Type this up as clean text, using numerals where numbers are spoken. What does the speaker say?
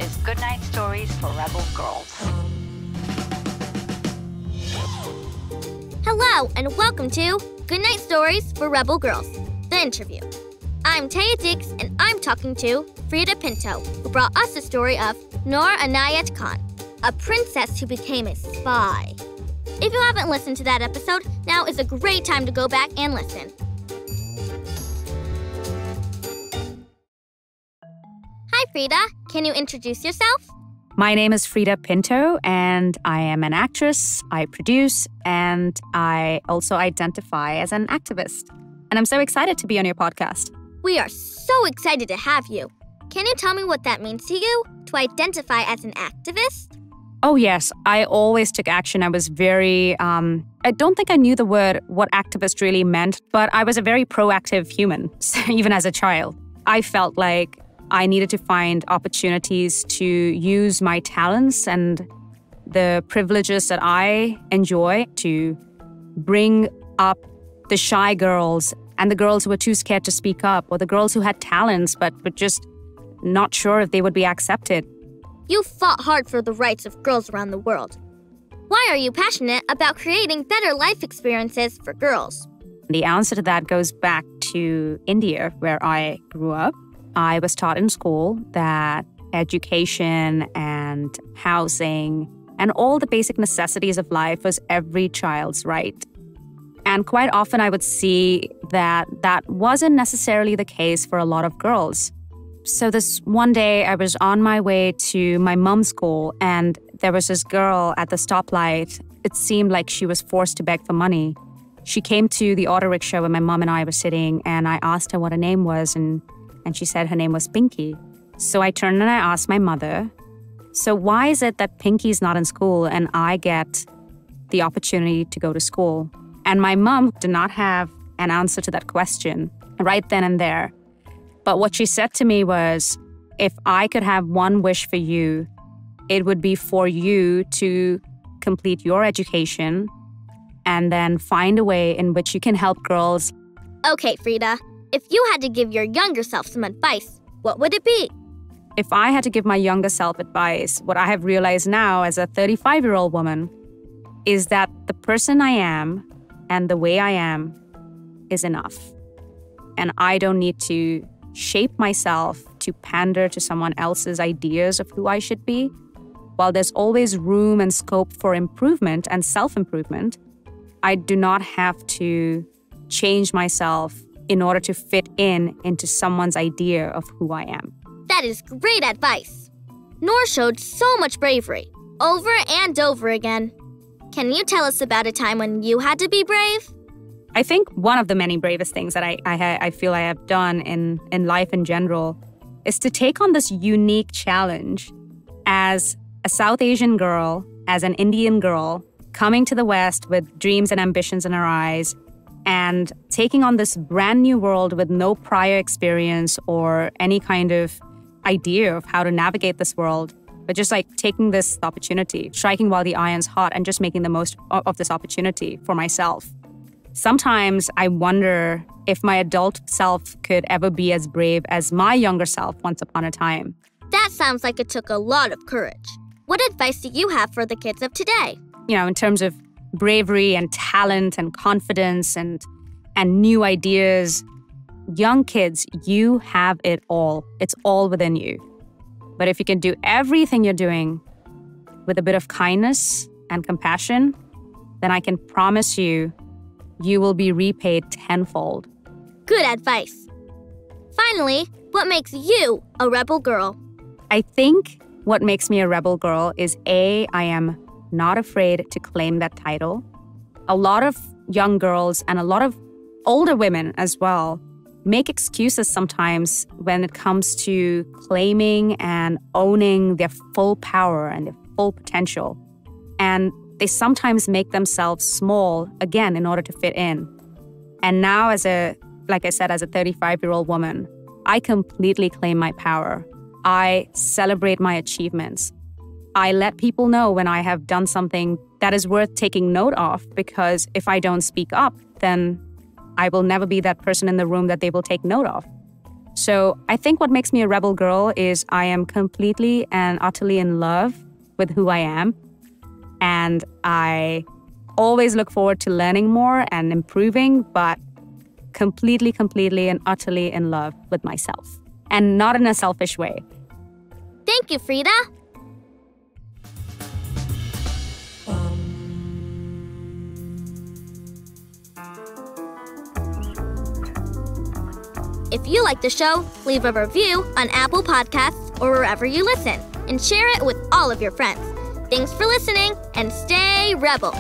is Goodnight Stories for Rebel Girls. Hello, and welcome to Goodnight Stories for Rebel Girls, the interview. I'm Taya Dix, and I'm talking to Freida Pinto, who brought us the story of Noor Inayat Khan, a princess who became a spy. If you haven't listened to that episode, now is a great time to go back and listen. Hi, Freida. Can you introduce yourself? My name is Freida Pinto, and I am an actress, I produce, and I also identify as an activist. And I'm so excited to be on your podcast. We are so excited to have you. Can you tell me what that means to you, to identify as an activist? Oh, yes. I always took action. I was very, I don't think I knew what activist really meant, but I was a very proactive human, even as a child. I felt like I needed to find opportunities to use my talents and the privileges that I enjoy to bring up the shy girls and the girls who were too scared to speak up, or the girls who had talents but were just not sure if they would be accepted. You fought hard for the rights of girls around the world. Why are you passionate about creating better life experiences for girls? The answer to that goes back to India, where I grew up. I was taught in school that education and housing and all the basic necessities of life was every child's right. And quite often I would see that that wasn't necessarily the case for a lot of girls. So this one day I was on my way to my mom's school, and there was this girl at the stoplight. It seemed like she was forced to beg for money. She came to the auto rickshaw where my mom and I were sitting, and I asked her what her name was, and she said her name was Pinky. So I turned and I asked my mother, so why is it that Pinky's not in school and I get the opportunity to go to school? And my mom did not have an answer to that question right then and there. But what she said to me was, if I could have one wish for you, it would be for you to complete your education and then find a way in which you can help girls. Okay, Freida, if you had to give your younger self some advice, what would it be? If I had to give my younger self advice, what I have realized now as a 35-year-old woman is that the person I am and the way I am is enough. And I don't need to shape myself to pander to someone else's ideas of who I should be. While there's always room and scope for improvement and self-improvement, I do not have to change myself in order to fit into someone's idea of who I am. That is great advice. Noor showed so much bravery, over and over again. Can you tell us about a time when you had to be brave? I think one of the many bravest things that I feel I have done in life in general is to take on this unique challenge as a South Asian girl, as an Indian girl, coming to the West with dreams and ambitions in her eyes, and taking on this brand new world with no prior experience or any kind of idea of how to navigate this world, but just like taking this opportunity, striking while the iron's hot, and just making the most of this opportunity for myself. Sometimes I wonder if my adult self could ever be as brave as my younger self once upon a time. That sounds like it took a lot of courage. What advice do you have for the kids of today? You know, in terms of bravery and talent and confidence and new ideas, young kids, you have it all. It's all within you. But if you can do everything you're doing with a bit of kindness and compassion, then I can promise you, you will be repaid tenfold. Good advice. Finally, what makes you a rebel girl? I think what makes me a rebel girl is I am not afraid to claim that title. A lot of young girls and a lot of older women as well make excuses sometimes when it comes to claiming and owning their full power and their full potential. And they sometimes make themselves small, again, in order to fit in. And now like I said, as a 35-year-old woman, I completely claim my power. I celebrate my achievements. I let people know when I have done something that is worth taking note of, because if I don't speak up, then I will never be that person in the room that they will take note of. So I think what makes me a rebel girl is I am completely and utterly in love with who I am. And I always look forward to learning more and improving, but completely and utterly in love with myself. And not in a selfish way. Thank you, Freida. If you like the show, leave a review on Apple Podcasts or wherever you listen, and share it with all of your friends. Thanks for listening, and stay rebel.